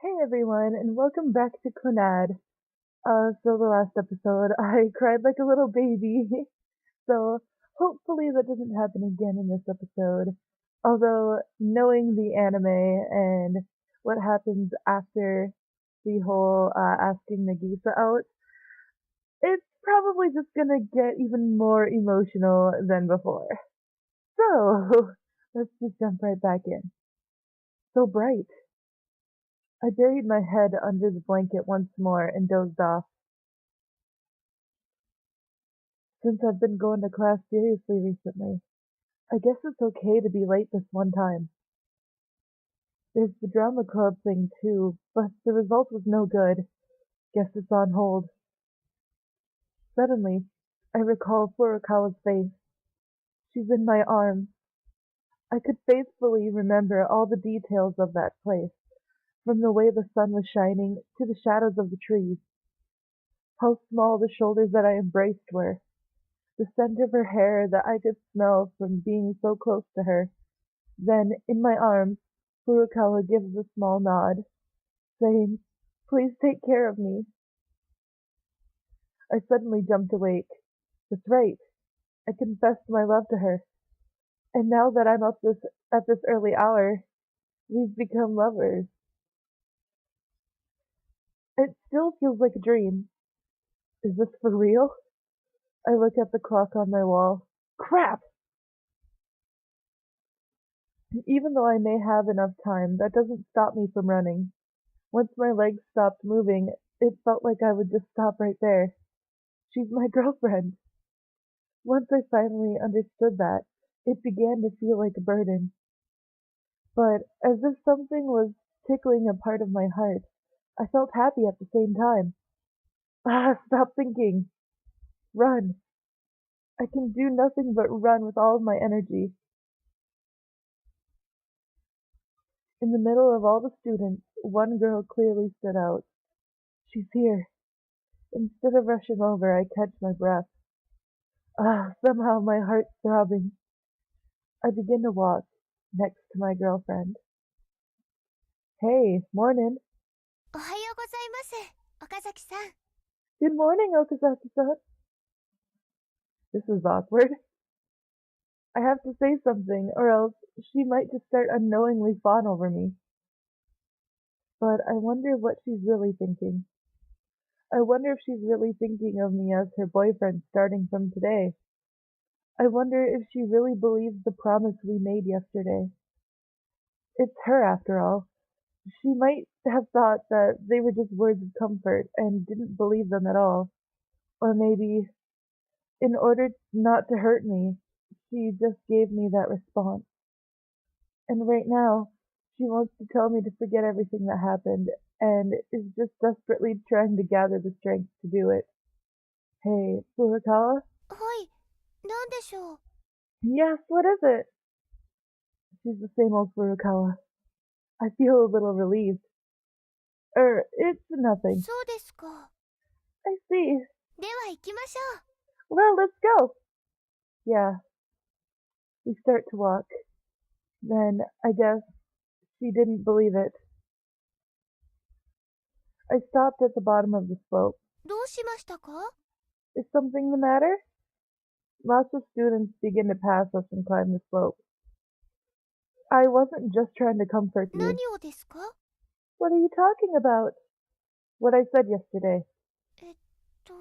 Hey everyone, and welcome back to Clannad. So the last episode, I cried like a little baby. So hopefully that doesn't happen again in this episode. Although knowing the anime and what happens after the whole asking Nagisa out, it's probably just gonna get even more emotional than before. So let's just jump right back in. So bright. I buried my head under the blanket once more and dozed off. Since I've been going to class seriously recently, I guess it's okay to be late this one time. There's the drama club thing too, but the result was no good. Guess it's on hold. Suddenly, I recall Furukawa's face. She's in my arms. I could faithfully remember all the details of that place, from the way the sun was shining to the shadows of the trees. How small the shoulders that I embraced were. The scent of her hair that I could smell from being so close to her. Then, in my arms, Furukawa gives a small nod, saying, "Please take care of me." I suddenly jumped awake. That's right. I confessed my love to her. And now that I'm up at this early hour, we've become lovers. It still feels like a dream. Is this for real? I look at the clock on my wall. Crap! Even though I may have enough time, that doesn't stop me from running. Once my legs stopped moving, it felt like I would just stop right there. She's my girlfriend. Once I finally understood that, it began to feel like a burden. But as if something was tickling a part of my heart, I felt happy at the same time. Stop thinking. Run. I can do nothing but run with all of my energy. In the middle of all the students, one girl clearly stood out. She's here. Instead of rushing over, I catch my breath. Somehow my heart's throbbing. I begin to walk next to my girlfriend. Hey, morning. おはようございます、岡崎さん。Good morning, Okazaki-san. This is awkward. I have to say something, or else she might just start unknowingly fawn over me. But I wonder what she's really thinking. I wonder if she's really thinking of me as her boyfriend starting from today. I wonder if she really believes the promise we made yesterday. It's her, after all. She might have thought that they were just words of comfort and didn't believe them at all. Or maybe, in order not to hurt me, she just gave me that response. And right now, she wants to tell me to forget everything that happened and is just desperately trying to gather the strength to do it. Hey, Furukawa? はい、なんでしょう。Yes, what is it? She's the same old Furukawa. I feel a little relieved. It's nothing. そうですか。I see. では行きましょう。Well, let's go. Yeah. We start to walk. Then, I guess, she didn't believe it. I stopped at the bottom of the slope. どうしましたか？ Is something the matter? Lots of students begin to pass us and climb the slope. I wasn't just trying to comfort 何 you. をですか？ What are you talking about? What I said yesterday. えっと、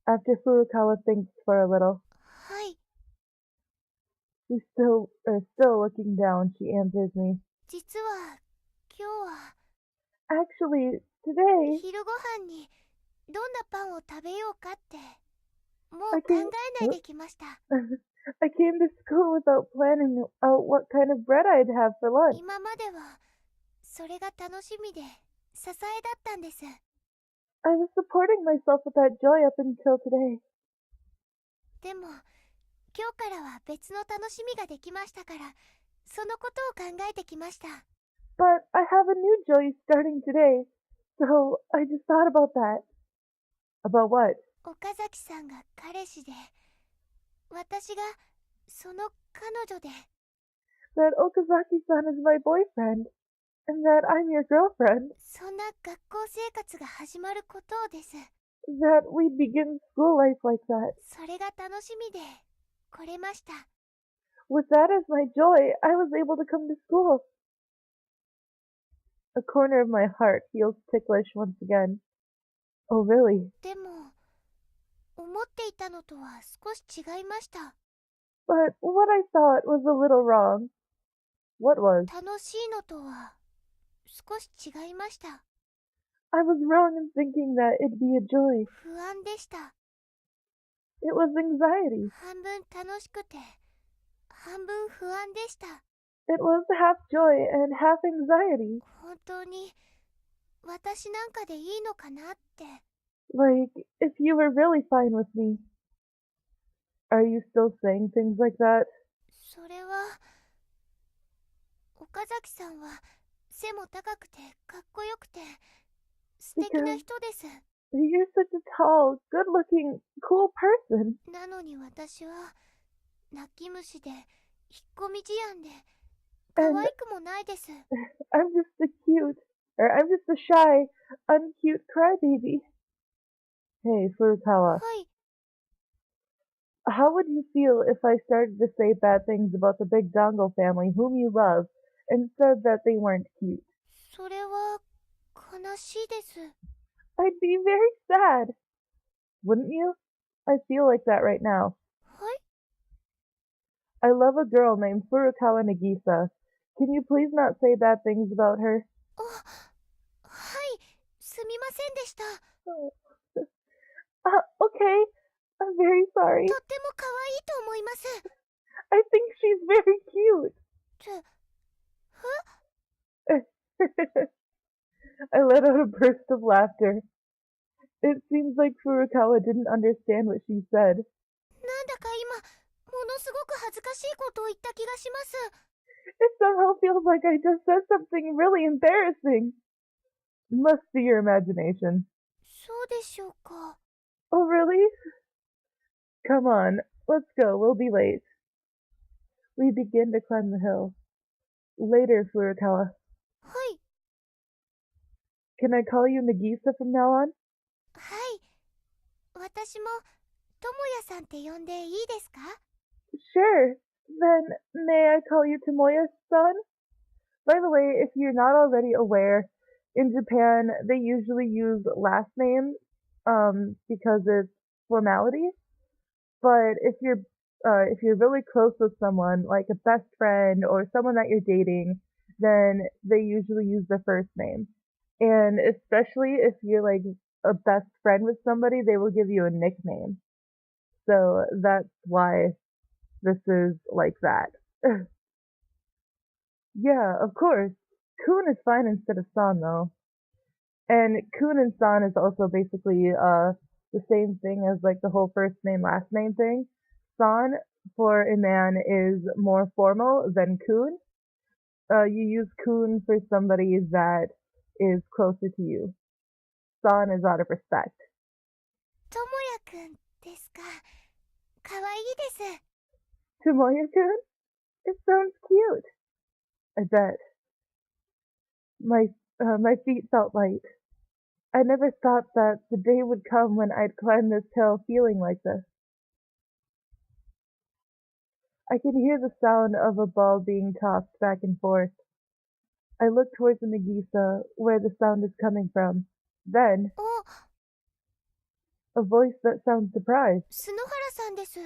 After Furukawa thinks for a little, はい、she's still looking down, she answers me. 実は今日は Actually, today, 昼ご飯にどんなパンを食べようかってもう I 考 came, えないできました。I came to school without planning out what kind of bread I'd have for lunch. 今まではそれが楽しみで支えだったんです。 I was supporting myself with that joy up until today. でも今日からは別の楽しみができましたからそのことを考えてきました。 But I have a new joy starting today, so I just thought about that. About what? 岡崎さんが彼氏で私がその彼女で That Okazaki-san is my boyfriend, and that I'm your girlfriend, そんな学校生活が始まることをです。 that we'd begin school life like that. それが楽しみで来れました。 With that as my joy, I was able to come to school. A corner of my heart feels ticklish once again. Oh, really? でも思っていたのとは少し違いました。 But what I thought was a little wrong. What was? 楽しいのとは少し違いました。 I was wrong in thinking that it'd be a joy. 不安でした。 It was anxiety. 半分楽しくて半分不安でした。 It was half joy and half anxiety. 本当に私なんかでいいのかなって。 Like, if you were really fine with me. Are you still saying things like that? それは岡崎さんは背も高くてかっこよくて素敵な人です。 You're such a tall, good-looking, cool person. なのに私は泣き虫で引っ込み思案で可愛くもないです。 I'm just a shy, uncute crybaby. Hey, Furukawa. はい。 How would you feel if I started to say bad things about the Big Dongo family whom you love and said that they weren't cute? それは悲しいです。 I'd be very sad. Wouldn't you? I feel like that right now. はい。 I love a girl named Furukawa Nagisa. Can you please not say bad things about her? あ、はい。すみませんでした。 Okay. I'm very sorry. とっても可愛いと思います。 I think she's very cute. ふ、 I let out a burst of laughter. It seems like Furukawa didn't understand what she said. なんだか今ものすごく恥ずかしいことを言った気がします。 It somehow feels like I just said something really embarrassing. Must be your imagination. そうでしょうか。 Oh, really? Come on, let's go. We'll be late. We begin to climb the hill. Later, Furukawa. はい。 Can I call you Nagisa from now on? はい。私もともやさんって呼んでいいですか？ Sure. Then, may I call you Tomoya-san? By the way, if you're not already aware, in Japan, they usually use last names, because it's formality. But if you're really close with someone, like a best friend or someone that you're dating, then they usually use the first name. And especially if you're like a best friend with somebody, they will give you a nickname. So that's why this is like that. Yeah, of course. Kun is fine instead of san though. And kun and san is also basically the same thing as like the whole first name last name thing. San for a man is more formal than kun. You use kun for somebody that is closer to you. San is out of respect. ともやくんですか。かわいいです。 Tomoya-kun? It sounds cute. I bet. My feet felt light. I never thought that the day would come when I'd climb this hill feeling like this. I could hear the sound of a ball being tossed back and forth. I look towards the Nagisa, where the sound is coming from. Then, お、 a voice that sounds surprised. 篠原さんです。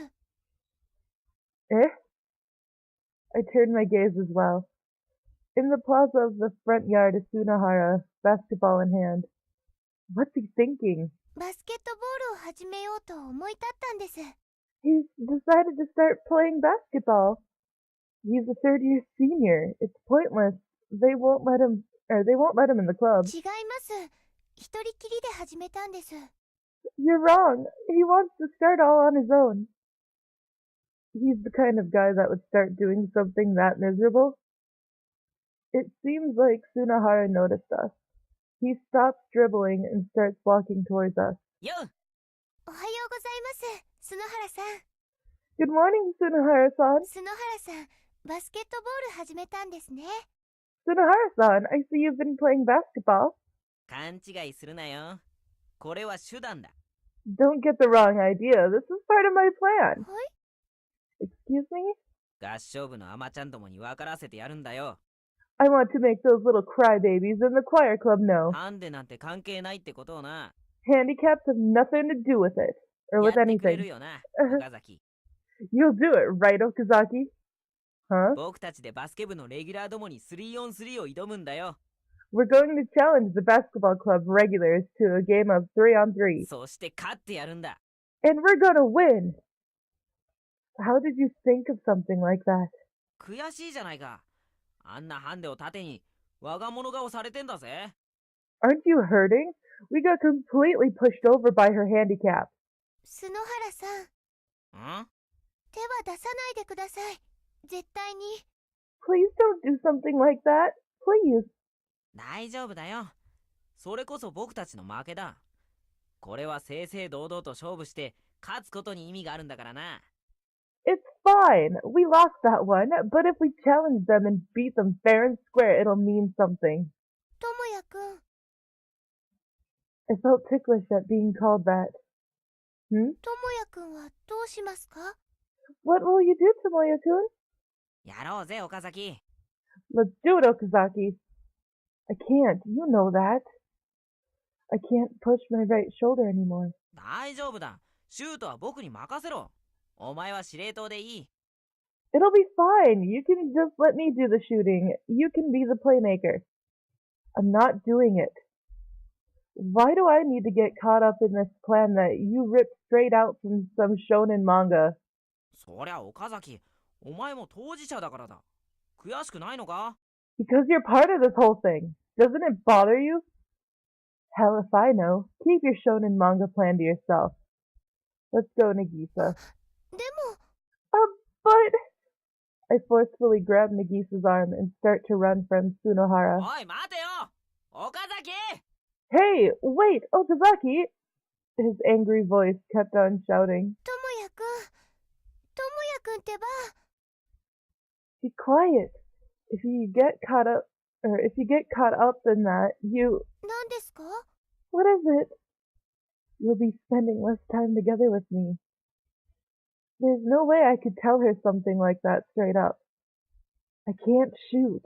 Eh? I turned my gaze as well. In the plaza of the front yard is Sunahara, basketball in hand. What's he thinking? バスケットボールを始めようと思い立ったんです。 He's decided to start playing basketball. He's a third-year senior. It's pointless. They won't let him in the club. 違います。一人きりで始めたんです。 You're wrong. He wants to start all on his own. He's the kind of guy that would start doing something that miserable. It seems like Sunahara noticed us. He stops dribbling and starts walking towards us. よっ、おはようございます。篠原さん。 Good morning, Sunahara-san. 篠原さん、バスケットボール始めたんですね。Sunohara-san, I see you've been playing basketball. 勘違いするなよ。これは手段だ。Don't get the wrong idea. This is part of my plan. はい Excuse me? 合唱部のアマちゃんどもに分からせてやるんだよ。I want to make those little crybabies in the choir club know. ハンデなんて関係ないってことをな。Handicaps have nothing to do with it. Or や with ってくれる anything. よな、岡崎。You'll do it, right, Okazaki? Huh? 僕たちでバスケ部のレギュラーどもに 3on3 を挑むんだよ。We're going to challenge the basketball club regulars to a game of 3-on-3. そして勝ってやるんだ。And we're gonna win! How did you think of something like that? 悔しいじゃないか。あんなハンデを盾に我が物顔されてんだぜ。Aren't you hurting? We got completely pushed over by her handicap. 篠原さん、ん手は出さないでください。絶対に。Please don't do something like that. Please. 大丈夫だよ。それこそ僕たちの負けだ。これは正々堂々と勝負して勝つことに意味があるんだからな。It's fine. We lost that one, but if we challenge them and beat them fair and square, it'll mean something. ともやくん、 I felt ticklish at being called that. ともやくんはどうしますか？ What will you do, Tomoya-kun? やろうぜ、岡崎。Let's do it, Okazaki. I can't. You know that. I can't push my right shoulder anymore. 大丈夫だ。シュートは僕に任せろ。お前は司令塔でいい。It'll be fine. You can just let me do the shooting. You can be the playmaker. I'm not doing it. Why do I need to get caught up in this plan that you ripped straight out from some shonen manga? そりゃ岡崎、お前も当事者だからだ。悔しくないのか？ Because you're part of this whole thing. Doesn't it bother you? Hell if I know. Keep your shonen manga plan to yourself. Let's go, Nagisa. でも、 But... I forcefully grab Nagisa's arm and start to run from Sunohara. おい、待てよ！岡崎！ Hey, wait, Okazaki! His angry voice kept on shouting. ともやくん、ともやくんってば。 Be quiet. If you get caught up in that, you... 何ですか？ What is it? You'll be spending less time together with me. There's no way I could tell her something like that straight up. I can't shoot.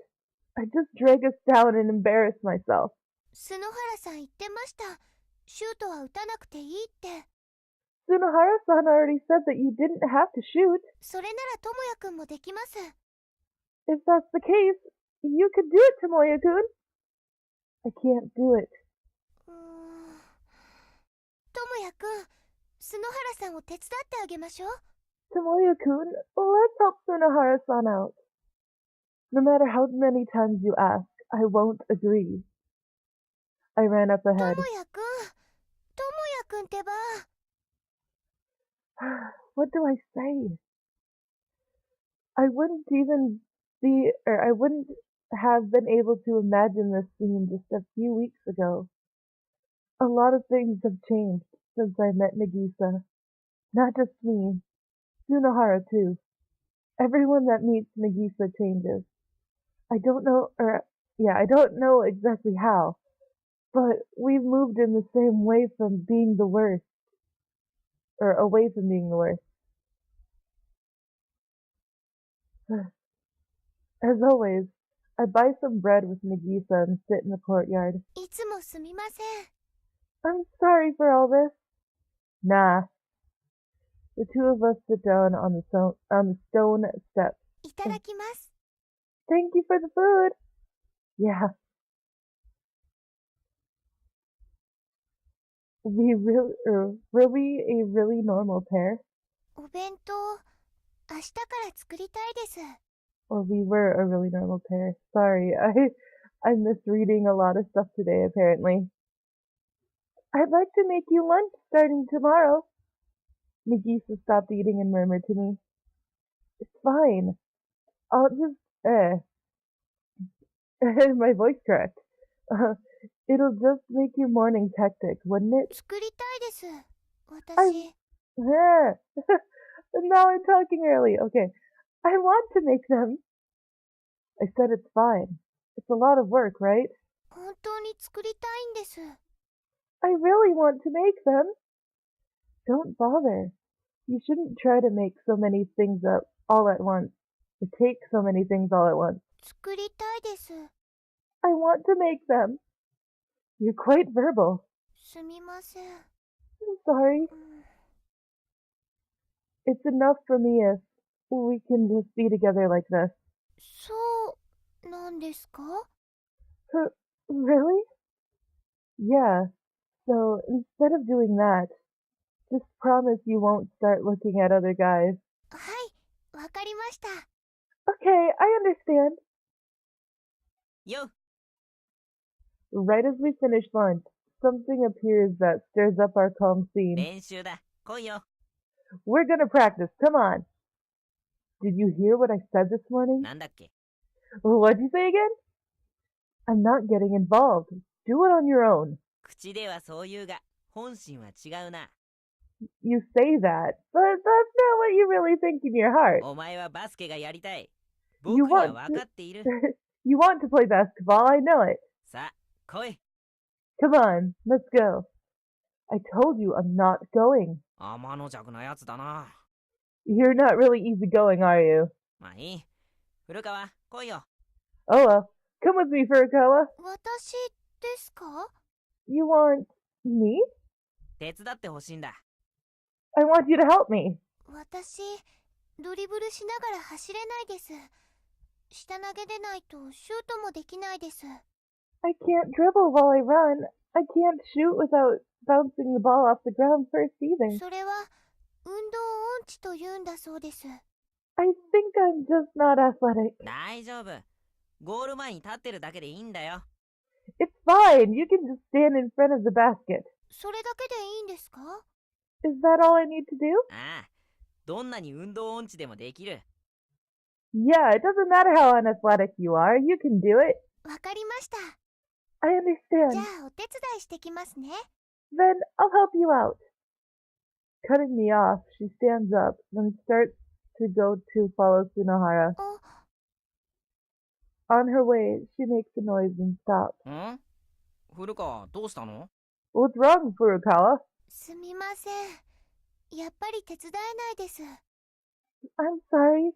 I just drag us down and embarrass myself. 篠原さん言ってました。シュートは打たなくていいって。 Sunohara-san already said that you didn't have to shoot. それならともやくんもできます。 If that's the case, you could do it, Tomoya-kun. I can't do it. ともやくん、篠原さんを手伝ってあげましょう。 Tomoya-kun, let's help Sunohara-san out. No matter how many times you ask, I won't agree. I ran up と ahead. もやくん、ともやくんってば。 What do I say? I wouldn't have been able to imagine this scene just a few weeks ago. A lot of things have changed since I met Nagisa. Not just me, Sunohara too. Everyone that meets Nagisa changes. I don't know exactly how, but we've moved in the same way from being the worst. Or away from being the worst. As always, I buy some bread with Nagisa and sit in the courtyard. いつもすみません。 I'm sorry for all this. Nah. The two of us sit down on the stone steps. いただきます。 Thank you for the food. Yeah. Were we a really normal pair? お弁当、明日から作りたいです。 Or we were a really normal pair. Sorry, I'm misreading a lot of stuff today, apparently. I'd like to make you lunch starting tomorrow. Nagisa stopped eating and murmured to me. It's fine. I'll just, my voice cracked. It'll just make your mornings hectic, wouldn't it? 作りたいです。私。 Now I'm talking early. Okay. I want to make them. I said it's fine. It's It's a lot of work, right? 本当に作りたいんです。I really want to make them. Don't bother. You shouldn't try to make so many things up all at once. It takes so many things all at once. 作りたいです。 I want to make them. You're quite verbal. すみません。 I'm sorry. It's enough for me if we can just be together like this. そうなんですか？ Really? Yeah. So instead of doing that, just promise you won't start looking at other guys. はい、わかりました。 Okay, I understand. よっ Right as we finish lunch, something appears that stirs up our calm scene. 練習だ。来いよ。 We're gonna practice. Come on. Did you hear what I said this morning? なんだっけ What'd you say again? I'm not getting involved. Do it on your own. 口ではそう言うが、本心は違うな。 You say that, but that's not what you really think in your heart. お前はバスケがやりたい。 You 僕には want 分かっている。 You want to play basketball, I know it. さあ、来い。 Come on, let's go. I told you I'm not going. 天の弱なやつだな。 You're not really easygoing, are you? まあいい。古川、来いよ。 Oh well, come with me, Furukawa. 私ですか？ You want me? 手伝ってほしいんだ。 I want you to help me. 私、ドリブルしながら走れないです。下投げでないとシュートもできないです。 I can't dribble while I run. I can't shoot without bouncing the ball off the ground first either. それは運動音痴と言うんだそうです。 I think I'm just not athletic. 大丈夫。ゴール前に立ってるだけでいいんだよ。 It's fine. You can just stand in front of the basket. それだけでいいんですか？ Is that all I need to do? ああ、どんなに運動音痴でもできる。 Yeah, it doesn't matter how unathletic you are. You can do it. わかりました。 I じゃ understand. あお手伝いしてきますね。 Then I'll help you out. Cutting me off, she stands up, then starts to go to follow Tsunohara. あ、 On her way, she makes a noise and stops. ん古川、どうしたの What's wrong, Furukawa? すみません。やっぱり手伝えないです。 I'm sorry.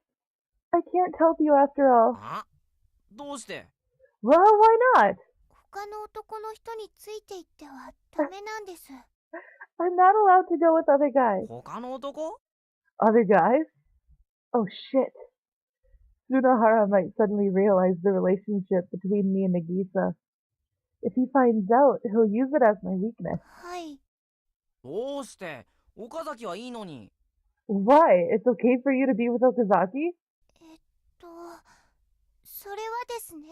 I can't help you after all. あどうして Well, why not? 他の男の人についていってはダメなんです。 I'm not allowed to go with other guys. 他の男 Other guys? Oh shit. Tsunohara might suddenly realize the relationship between me and Nagisa. If he finds out, he'll use it as my weakness. はい。どうして岡崎はいいのに。 Why? It's okay for you to be with Okazaki? それはですね。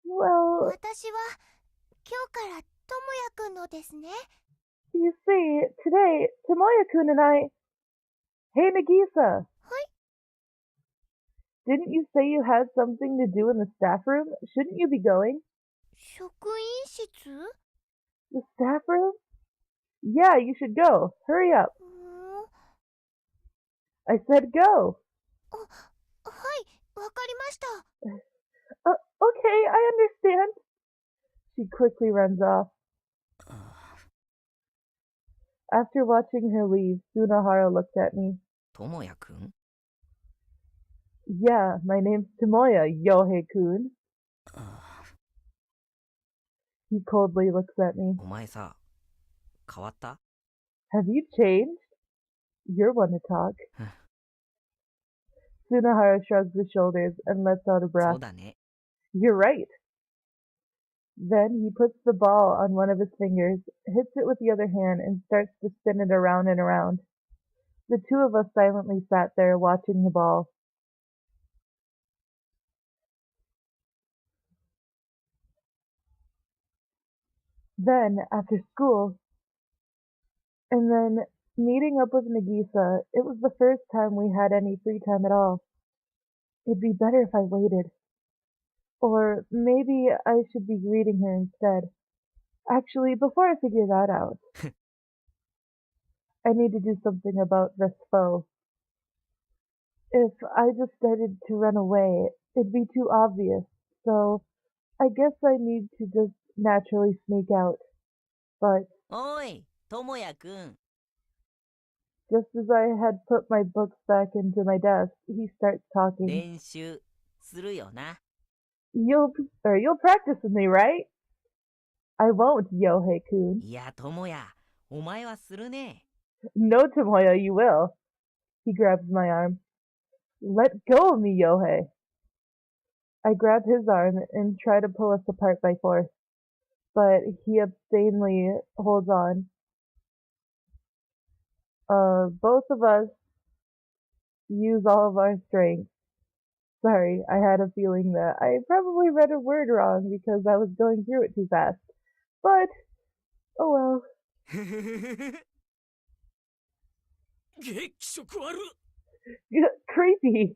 Well, 私は今日からともやくんのですね。 you see, today, Tomoya-kun and I... Hey, Nagisa! はい。 Didn't you say you had something to do in the staff room? Shouldn't you be going? 職員室？ The staff room? Yeah, you should go. Hurry up. I said go. はい、わかりました。 Okay, I understand. She quickly runs off. After watching her leave, Tsunohara looked at me. ともやくん Yeah, my name's Tomoya, Yohei-kun. He coldly looks at me. お前さ、変わった Have you changed? You're one to talk. Tsunohara shrugs his shoulders and lets out a そ breath. うだね。 You're right. Then he puts the ball on one of his fingers, hits it with the other hand, and starts to spin it around and around. The two of us silently sat there watching the ball. Then, after school, and then meeting up with Nagisa, it was the first time we had any free time at all. It'd be better if I waited. Or maybe I should be greeting her instead. Actually, before I figure that out, I need to do something about this foe. If I just started to run away, it'd be too obvious. So I guess I need to just naturally sneak out. But おい、ともやくん。 just as I had put my books back into my desk, he starts talking. 練習するよな。You'll practice with me, right? I won't, Yohei-kun. いや、ともや、お前はするね。No, Tomoya, you will. He grabs my arm. Let go of me, Yohei. I grab his arm and try to pull us apart by force, but he abstainedly holds on. Both of us use all of our strength. Sorry, I had a feeling that I probably read a word wrong because I was going through it too fast. But, oh well. 気色悪。 Creepy!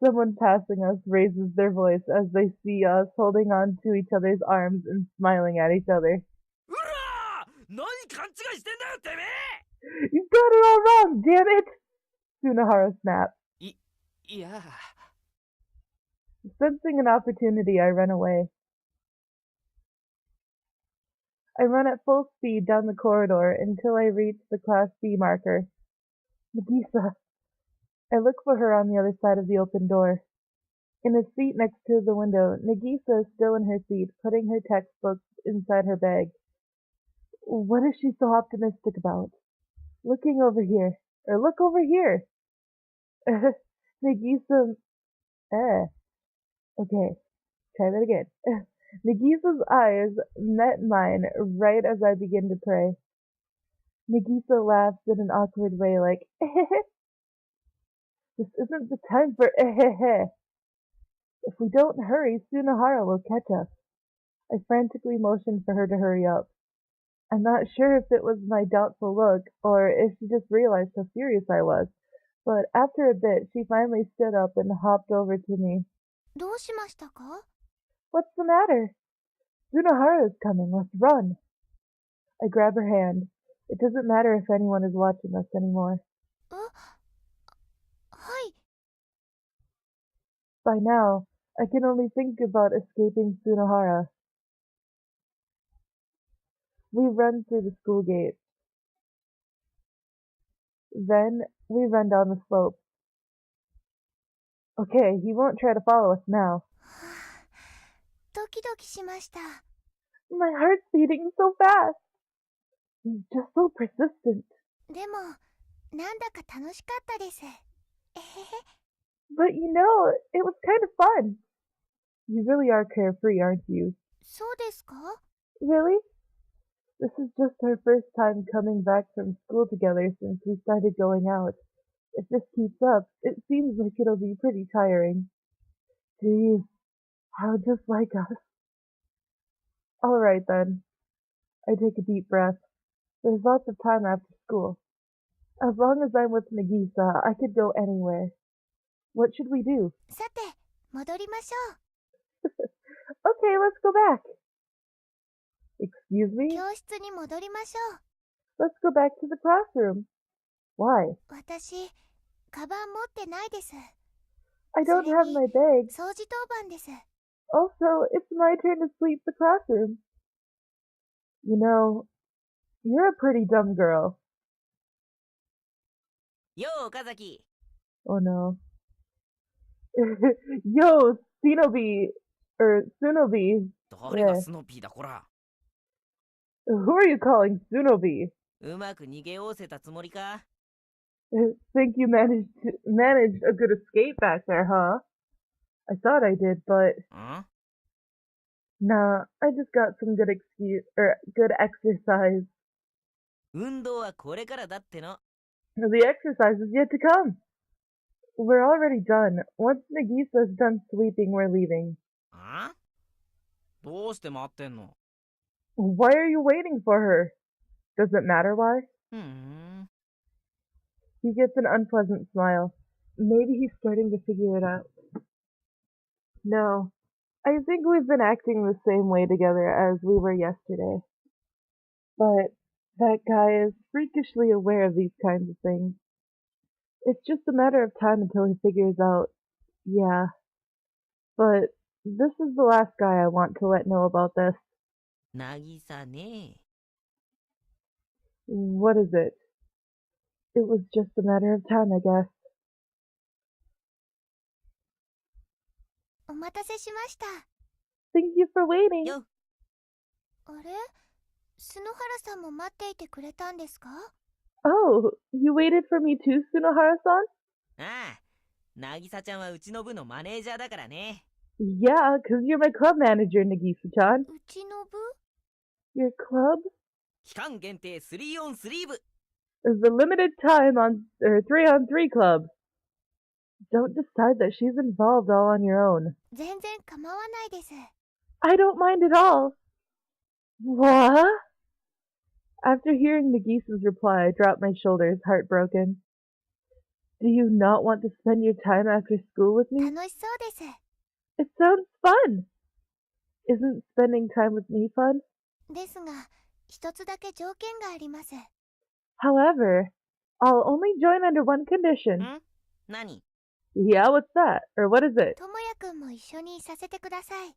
Someone passing us raises their voice as they see us holding on to each other's arms and smiling at each other. うらー、何勘違いしてんだよ、てめえ。 You've got it all wrong, damn it! Tsunahara snaps. いや。 Sensing an opportunity, I run away. I run at full speed down the corridor until I reach the Class B marker. Nagisa. I look for her on the other side of the open door. In a seat next to the window, Nagisa is still in her seat, putting her textbooks inside her bag. What is she so optimistic about? Looking over here. Or look over here! Nagisa... Okay, try that again. Nagisa's eyes met mine right as I begin to pray. Nagisa laughs in an awkward way like, This isn't the time for If we don't hurry, Tsunahara will catch us. I frantically motioned for her to hurry up. I'm not sure if it was my doubtful look, or if she just realized how serious I was, but after a bit she finally stood up and hopped over to me. どうしましたか? What's the matter? Tsunahara is coming, let's run. I grab her hand. It doesn't matter if anyone is watching us anymore. はい。 By now, I can only think about escaping Tsunohara. We run through the school gate. Then, we run down the slope. Okay, he won't try to follow us now. ドキドキしました。 My heart's beating so fast. He's just so persistent. でも、なんだか楽しかったです。えへへ。 But you know, it was kind of fun. You really are carefree, aren't you? そうですか? Really? This is just our first time coming back from school together since we started going out. If this keeps up, it seems like it'll be pretty tiring. Geez, how just like us. Alright then. I take a deep breath. There's lots of time after school. As long as I'm with Nagisa, I could go anywhere. What should we do? さて、戻りましょ Okay, let's go back. Excuse う。 me? 教室に戻りましょ Let's go back to the classroom. Why? う。私、カバン持ってないです。 I don't have my bag. 掃除当番です。 Also, it's my turn to sweep the classroom. You know, you're a pretty dumb girl. よう、岡崎。 Oh no. Yo, Shinobi, or Tsunobi. 誰がスノーピーだこら。 Who are you calling Tsunobi? うまく逃げおおせたつもりか。 Think you managed a good escape back there, huh? I thought I did, but ん? nah, I just got some good good exercise. 運動はこれからだっての。 The exercise is yet to come. We're already done. Once Nagisa's done sweeping, we're leaving. ん? どうして待ってんの? Why are you waiting for her? Does it matter why? ふん。 He gets an unpleasant smile. Maybe he's starting to figure it out. No, I think we've been acting the same way together as we were yesterday. But that guy is freakishly aware of these kinds of things. It's just a matter of time until he figures out, yeah. But This is the last guy I want to let know about this. 渚ね。What is it? It was just a matter of time, I guess. お待たせしました。 Thank you for waiting. よ。あれ、篠原さんも待っていてくれたんですか？ Oh, you waited for me too, Sunohara-san? ああ、渚ちゃんはうちの部のマネージャーだからね。Yeah, 'cause you're my club manager, Nagisa-chan. うちの部？ Your club 期間限定 3on3 部。is a limited time on 3-on-3 club. Don't decide that she's involved all on your own. 全然構わないです。 I don't mind at all. What? After hearing Nagisa's reply, I dropped my shoulders, heartbroken. Do you not want to spend your time after school with me? 楽しそうです。 It sounds fun. Isn't spending time with me fun? ですが、一つだけ条件があります。 However, I'll only join under one condition. ん？何？ Yeah, what's that? Or what is it? ともやくんも一緒にさせてください。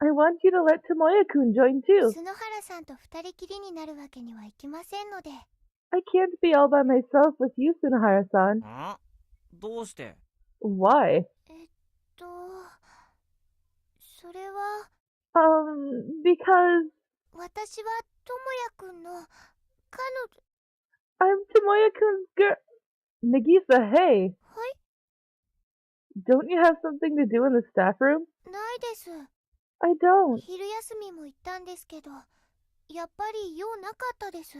I want you to let Tomoya-kun join too. 篠原さんと二人きりになるわけにはいきませんので。 I can't be all by myself with you, Sunohara-san. あ？どうして？ Why? それは、 Because 私はともやくんの彼女。 I'm Tomoya-kun's girl. Nagisa, hey. はい、 Don't you have something to do in the staff room? ないです。 I don't. 昼休みも行ったんですけど、やっぱり用なかったです。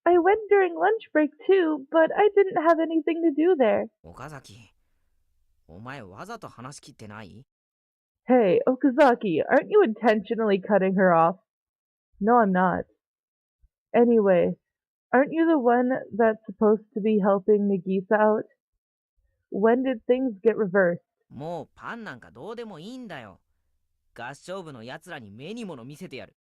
I went during lunch break too, but I didn't have anything to do there. 岡崎、お前わざと話し切ってない？ Hey, Okazaki, aren't you intentionally cutting her off? No, I'm not. Anyway, aren't you the one that's supposed to be helping Nagisa out? When did things get reversed? もうパンなんかどうでもいいんだよ。合唱部のやつらに目に物見せてやる。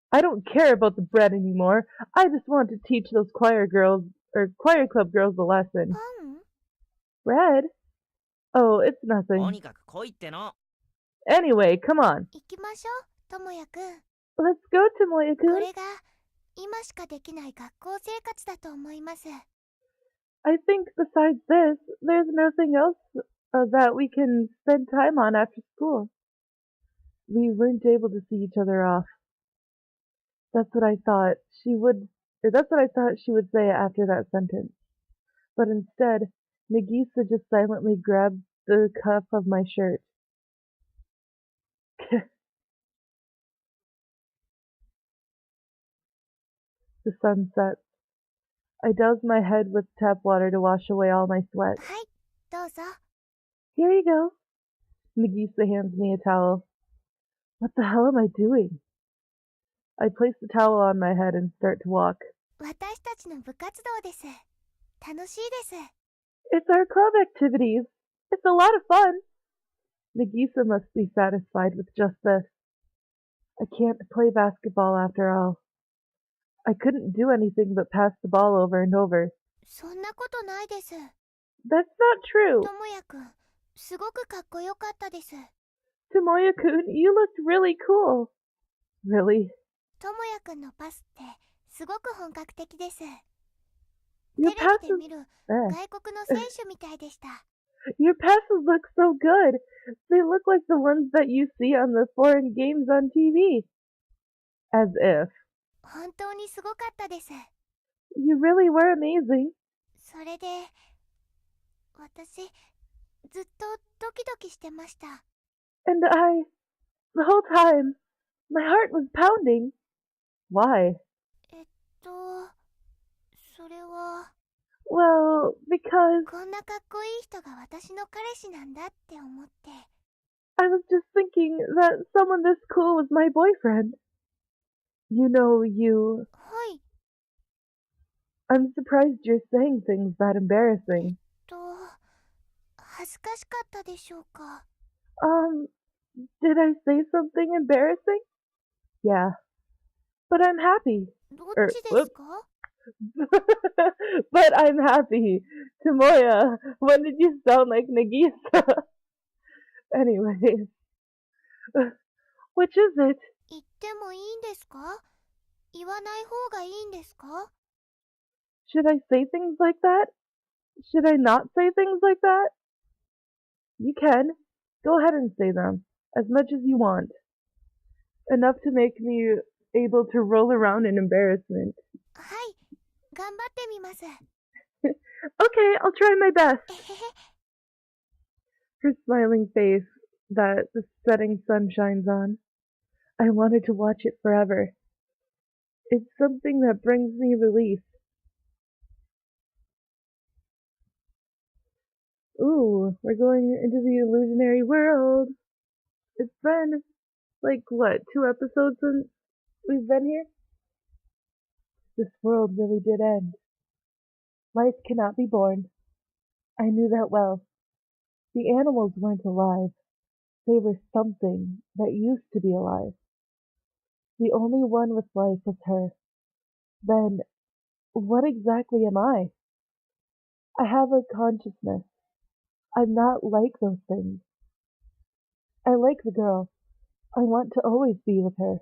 I don't care about the bread anymore. I just want to teach those choir club girls a lesson. パン？ Bread? Oh, it's と nothing. にかく来いっての。 Anyway, come on. 行きましょう、ともやくん。 Let's go, こ Tomoya-kun. れが今しかできない学校生活だと思います。 I think besides this, there's nothing else that we can spend time on after school. We weren't able to see each other off. That's what I thought she would say after that sentence. But instead, Nagisa just silently grabbed the cuff of my shirt. The sun sets. I doused my head with tap water to wash away all my sweat. はい、どうぞ。 Here you go. Nagisa hands me a towel. What the hell am I doing? I place the towel on my head and start to walk. 私たちの部活動です。楽しいです。 It's our club activities. It's a lot of fun. Nagisa must be satisfied with just this. I can't play basketball after all. I couldn't do anything but pass the ball over and over. そんなことないです。 That's not true. ともやくん、すごくかっこよかったです。 Tomoya-kun, you looked really cool. Really? ともやくんのパスってすごく本格的です。 Your テレビで passes, 見る eh, 外国の選手みたいでした。 your passes look so good. They look like the ones that you see on the foreign games on TV. As if. 本当にすごかったです。 You really were amazing. それで、私、ずっとドキドキしてました。 And the whole time, my heart was pounding. Why? それは、 Well, because こんなかっこいい人が私の彼氏なんだって思って。 I was just thinking that someone this cool was my boyfriend. You know, you... はい、 I'm surprised you're saying things that embarrassing. 恥ずかしかったでしょうか。 Did I say something embarrassing? Yeah. But I'm happy. どっちですか？ But I'm happy. Tomoya, when did you sound like Nagisa? Anyways. Which is it? 言ってもいいんですか？言わない方がいいんですか？ Should I say things like that? Should I not say things like that? You can. Go ahead and say them. As much as you want. Enough to make me able to roll around in embarrassment. はい、頑張ってみます。Okay, I'll try my best. えへへ。 Her smiling face that the setting sun shines on. I wanted to watch it forever. It's something that brings me relief. Ooh, we're going into the illusionary world. It's been, like, what, 2 episodes since we've been here? This world really did end. Life cannot be born. I knew that well. The animals weren't alive. They were something that used to be alive. The only one with life was her. Then, what exactly am I? I have a consciousness. I'm not like those things. I like the girl. I want to always be with her.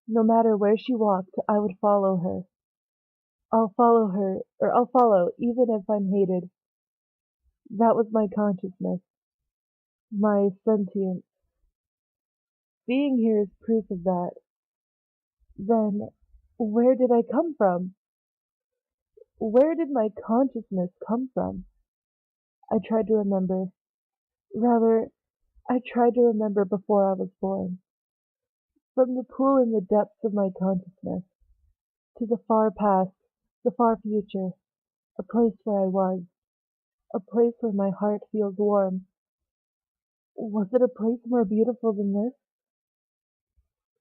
No matter where she walked, I would follow her. I'll follow her, or I'll follow, even if I'm hated. That was my consciousness, my sentience. Being here is proof of that. Then, where did I come from? Where did my consciousness come from? I tried to remember. Rather, I tried to remember before I was born. From the pool in the depths of my consciousness, to the far past, the far future, a place where I was, a place where my heart feels warm. Was it a place more beautiful than this?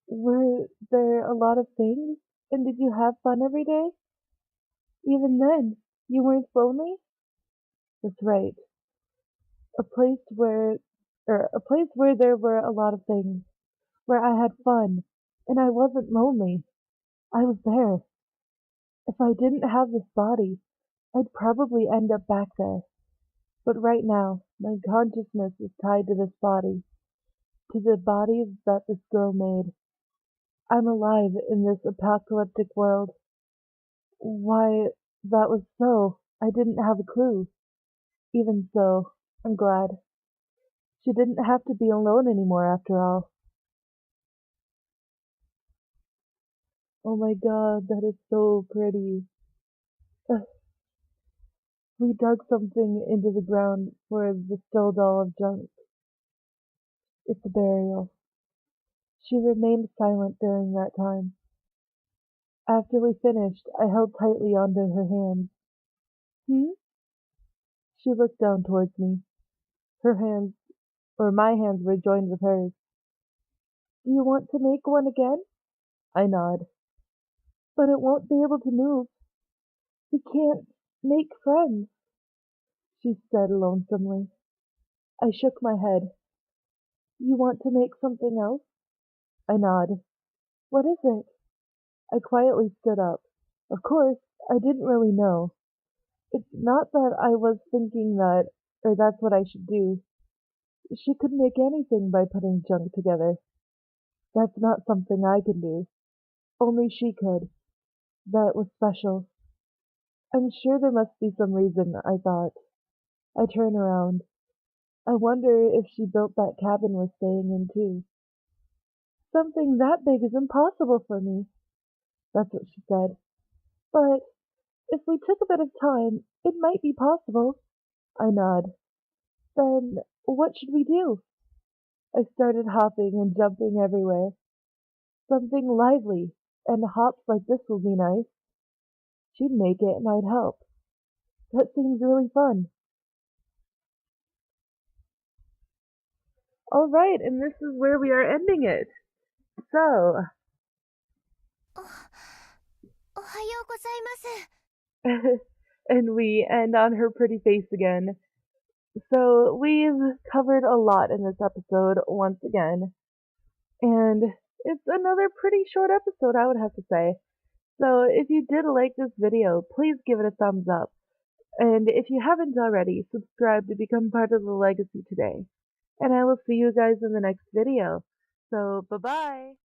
Were there a lot of things? And did you have fun every day? Even then, you weren't lonely? That's right. A place where, a place where there were a lot of things, where I had fun, and I wasn't lonely. I was there. If I didn't have this body, I'd probably end up back there. But right now, my consciousness is tied to this body, to the bodies that this girl made. I'm alive in this apocalyptic world. Why that was so, I didn't have a clue. Even so, I'm glad. She didn't have to be alone anymore after all. Oh my god, that is so pretty. Ugh. We dug something into the ground for the still doll of junk. It's a burial. She remained silent during that time. After we finished, I held tightly onto her hands. Hmm? She looked down towards me. Her hands, or my hands were joined with hers. Do you want to make one again? I nod. But it won't be able to move. We can't make friends, she said lonesomely. I shook my head. You want to make something else? I nod. What is it? I quietly stood up. Of course, I didn't really know. It's not that I was thinking that, or that's what I should do. She could make anything by putting junk together. That's not something I can do. Only she could. That was special. I'm sure there must be some reason, I thought. I turn around. I wonder if she built that cabin we're staying in too. Something that big is impossible for me. That's what she said. But if we took a bit of time, it might be possible. I nod. Then what should we do? I started hopping and jumping everywhere. Something lively, and hops like this will be nice. She'd make it and I'd help. That seems really fun. Alright, and this is where we are ending it. So, おはようございます。 and we end on her pretty face again. So, we've covered a lot in this episode once again. And it's another pretty short episode, I would have to say. So, if you did like this video, please give it a thumbs up. And if you haven't already, subscribe to become part of the legacy today. And I will see you guys in the next video. So, bye-bye.